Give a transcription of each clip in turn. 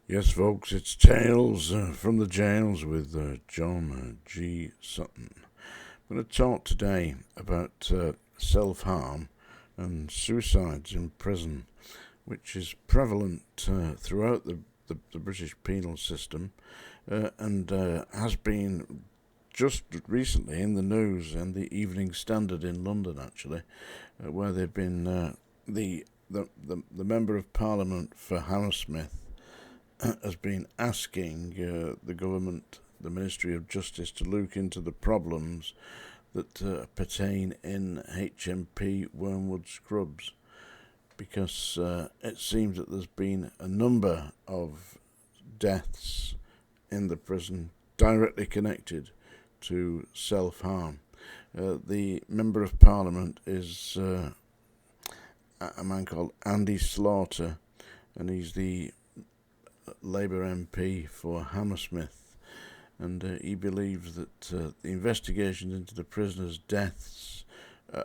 Yes, folks, it's Tales from the Jails with John G. Sutton. I'm going to talk today about self-harm and suicides in prison, which is prevalent throughout the British penal system and has been just recently in the news and the Evening Standard in London, actually, where they've been the Member of Parliament for Hammersmith has been asking the government, the Ministry of Justice, to look into the problems that pertain in HMP WORMWOOD SCRUBS, because it seems that there's been a number of deaths in the prison directly connected to self-harm. The Member of Parliament is a man called Andy Slaughter, and he's the Labour MP for Hammersmith, and he believes that the investigations into the prisoners' deaths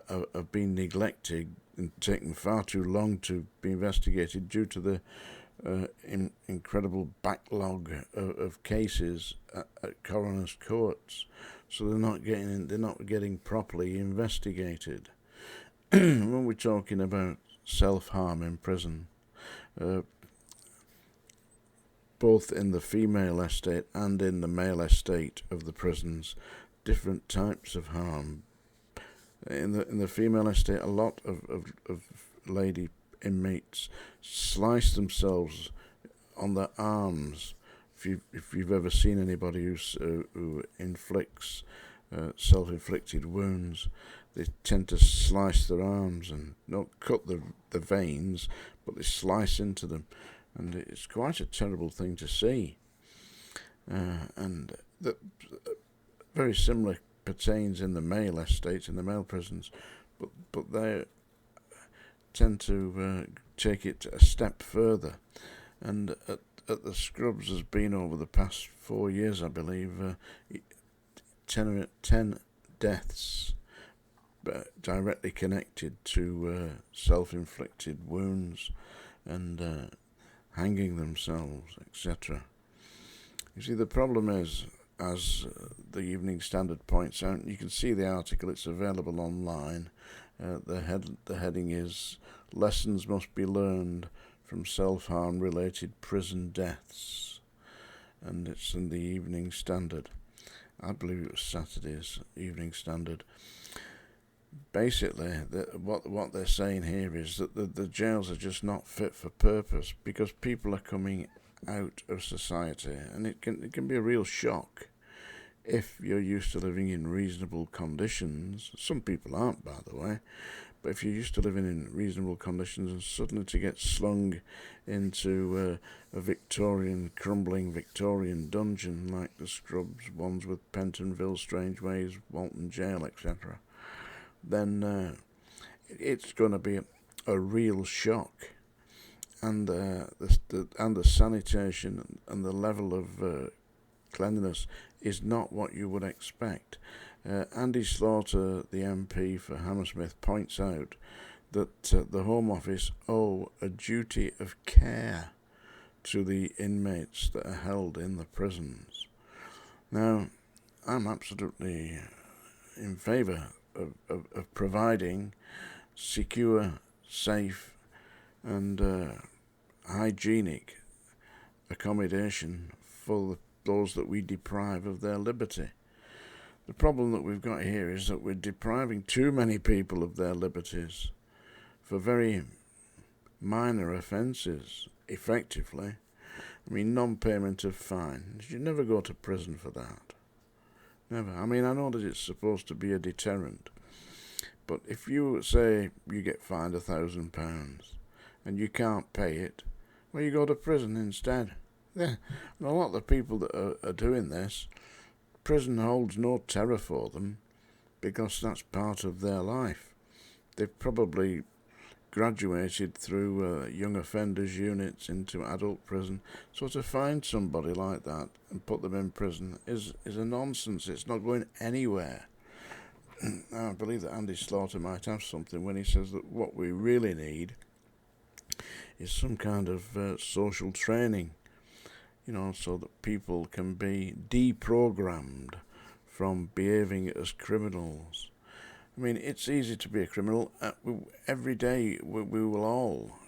have been neglected and taken far too long to be investigated due to the incredible backlog of cases at coroners' courts. So they're not getting properly investigated. When we're talking about self-harm in prison, both in the female estate and in the male estate of the prisons, different types of harm. In the female estate, a lot of lady inmates slice themselves on their arms. If you've ever seen anybody who inflicts self-inflicted wounds, they tend to slice their arms and not cut the veins, but they slice into them. And it's quite a terrible thing to see. And that very similar pertains in the male estates, in the male prisons, but they tend to take it a step further. And at the Scrubs has been, over the past 4 years, I believe, 10 deaths directly connected to self-inflicted wounds and hanging themselves, etc. You see, the problem is, as the Evening Standard points out, you can see the article, it's available online. The heading is "Lessons Must Be Learned from Self-Harm Related Prison Deaths," and it's in the Evening Standard. I believe it was Saturday's Evening Standard. Basically, what they're saying here is that the jails are just not fit for purpose, because people are coming out of society, and it can be a real shock if you're used to living in reasonable conditions. Some people aren't, by the way, but if you're used to living in reasonable conditions and suddenly to get slung into a crumbling Victorian dungeon like the Scrubs, Wandsworth, Pentonville, Strangeways, Walton Jail, etc., then it's going to be a real shock, and the sanitation and the level of cleanliness is not what you would expect. Andy Slaughter, the MP for Hammersmith, points out that the Home Office owe a duty of care to the inmates that are held in the prisons. Now, I'm absolutely in favour of providing secure, safe and hygienic accommodation for those that we deprive of their liberty. The problem that we've got here is that we're depriving too many people of their liberties for very minor offences, effectively. I mean, non-payment of fines. You never go to prison for that. Never. I mean, I know that it's supposed to be a deterrent, but if you say you get fined £1,000 and you can't pay it, well, you go to prison instead. Yeah. And a lot of the people that are doing this, prison holds no terror for them, because that's part of their life. They've probably graduated through young offenders units into adult prison. So to find somebody like that and put them in prison is a nonsense. It's not going anywhere. I believe that Andy Slaughter might have something when he says that what we really need is some kind of social training so that people can be deprogrammed from behaving as criminals. I mean, it's easy to be a criminal. Every day we will all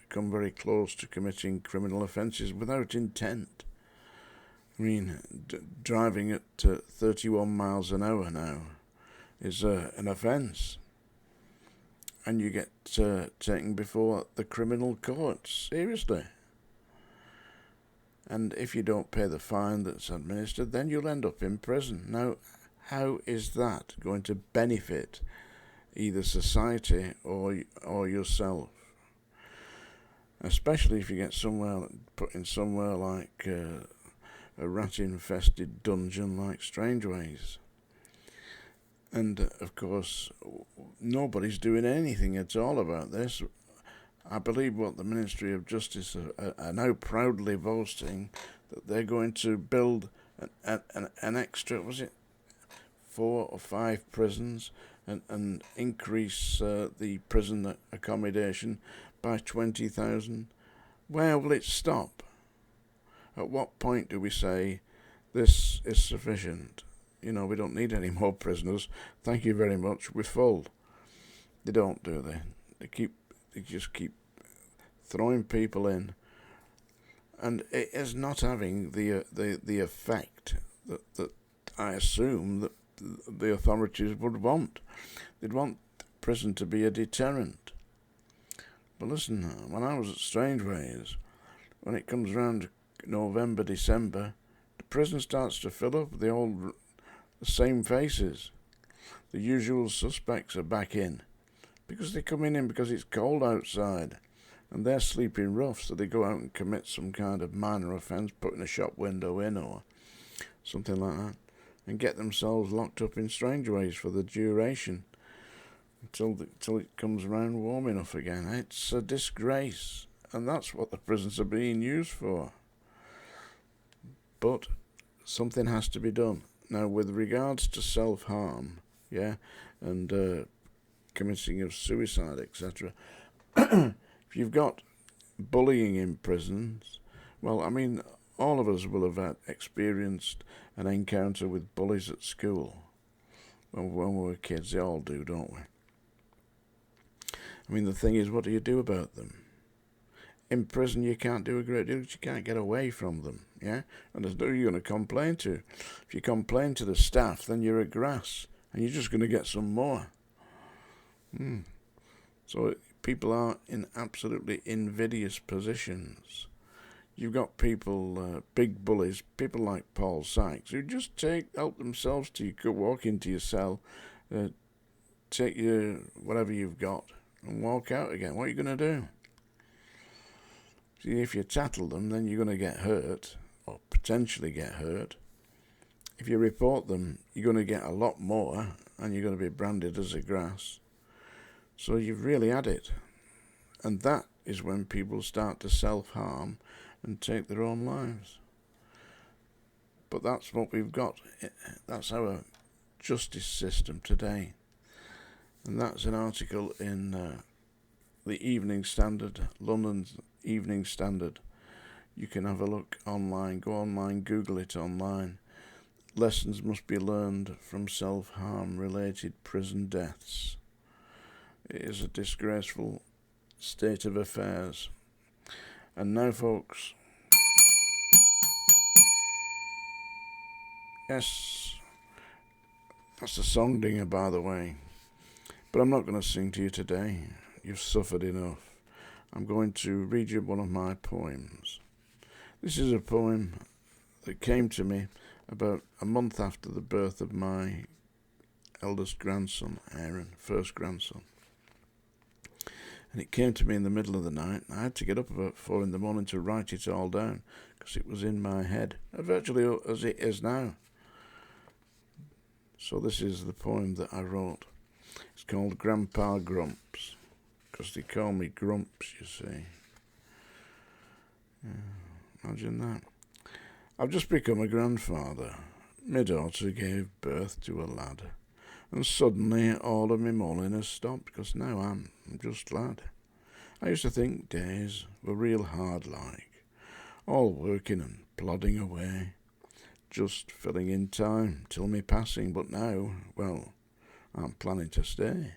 come very close to committing criminal offences without intent. I mean, driving at 31 miles an hour now is an offence. And you get taken before the criminal courts, seriously. And if you don't pay the fine that's administered, then you'll end up in prison. Now, how is that going to benefit either society or yourself? Especially if you get put in somewhere like a rat-infested dungeon like Strangeways. And, of course, nobody's doing anything at all about this. I believe what the Ministry of Justice are now proudly boasting, that they're going to build an extra, 4 or 5 prisons, and increase the prison accommodation by 20,000. Where will it stop? At what point do we say this is sufficient? We don't need any more prisoners. Thank you very much. We're full. They don't, do they? They just keep throwing people in, and it is not having the effect that I assume that the authorities would want. They'd want prison to be a deterrent. But listen, when I was at Strangeways, when it comes round November, December, the prison starts to fill up. The same faces. The usual suspects are back in, because they come in because it's cold outside, and they're sleeping rough, so they go out and commit some kind of minor offence, putting a shop window in or something like that, and get themselves locked up in Strangeways for the duration until it comes around warm enough again. It's a disgrace, and that's what the prisons are being used for. But something has to be done. Now, with regards to self-harm, and committing of suicide, etc., if you've got bullying in prisons, well, I mean, all of us will have experienced an encounter with bullies at school when we were kids. They all do, don't we? I mean, the thing is, what do you do about them? In prison, you can't do a great deal. You can't get away from them, and there's no you're going to complain to. If you complain to the staff, then you're a grass, and you're just going to get some more. So people are in absolutely invidious positions. You've got people, big bullies, people like Paul Sykes, who just help themselves to you, walk into your cell, take your whatever you've got, and walk out again. What are you going to do? See, if you tattle them, then you're going to get hurt, or potentially get hurt. If you report them, you're going to get a lot more, and you're going to be branded as a grass. So you've really had it. And that is when people start to self-harm and take their own lives. But that's what we've got. That's our justice system today. And that's an article in the Evening Standard, London's Evening Standard. You can have a look online, go online, Google it online. Lessons must be learned from self-harm related prison deaths. It is a disgraceful state of affairs. And now, folks, yes, that's a song dinger, by the way, but I'm not going to sing to you today. You've suffered enough. I'm going to read you one of my poems. This is a poem that came to me about a month after the birth of my eldest grandson, Aaron, first grandson. And it came to me in the middle of the night. I had to get up about 4 a.m. to write it all down, because it was in my head, virtually as it is now. So this is the poem that I wrote. It's called Grandpa Grumps, because they call me Grumps, you see. Imagine that. I've just become a grandfather. My daughter gave birth to a lad, and suddenly all of my moaning has stopped, because now I'm just lad. I used to think days were real hard like, all working and plodding away, just filling in time till me passing, but now, well, I'm planning to stay.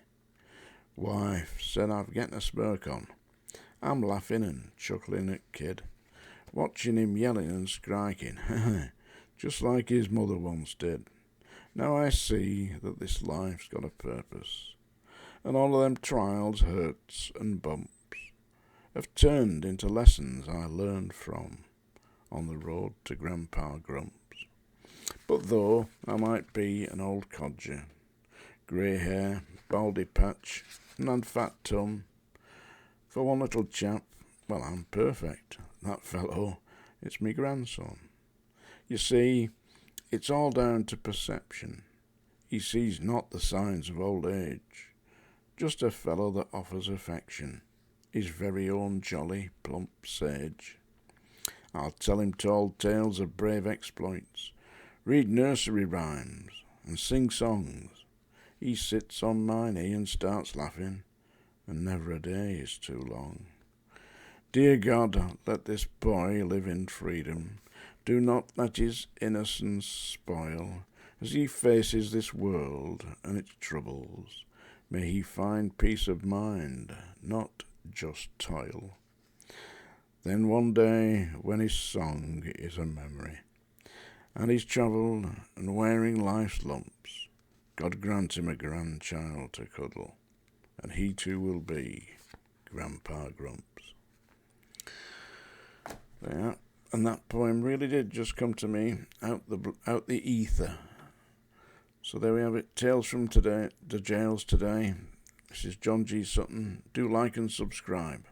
Wife said I've getting a smirk on. I'm laughing and chuckling at kid, watching him yelling and skriking, just like his mother once did. Now I see that this life's got a purpose, and all of them trials, hurts and bumps have turned into lessons I learned from on the road to Grandpa Grump's. But though I might be an old codger, grey hair, baldy patch, and fat tum, for one little chap, well, I'm perfect. That fellow, it's me grandson. You see, it's all down to perception. He sees not the signs of old age, just a fellow that offers affection, his very own jolly, plump sage. I'll tell him tall tales of brave exploits, read nursery rhymes, and sing songs. He sits on my knee and starts laughing, and never a day is too long. Dear God, let this boy live in freedom. Do not let his innocence spoil. As he faces this world and its troubles, may he find peace of mind, not just toil. Then one day, when his song is a memory, and he's travelled and wearing life's lumps, God grant him a grandchild to cuddle, and he too will be Grandpa Grumps. Yeah, and that poem really did just come to me out the ether. So there we have it. Tales from today, the jails today. This is John G. Sutton. Do like and subscribe.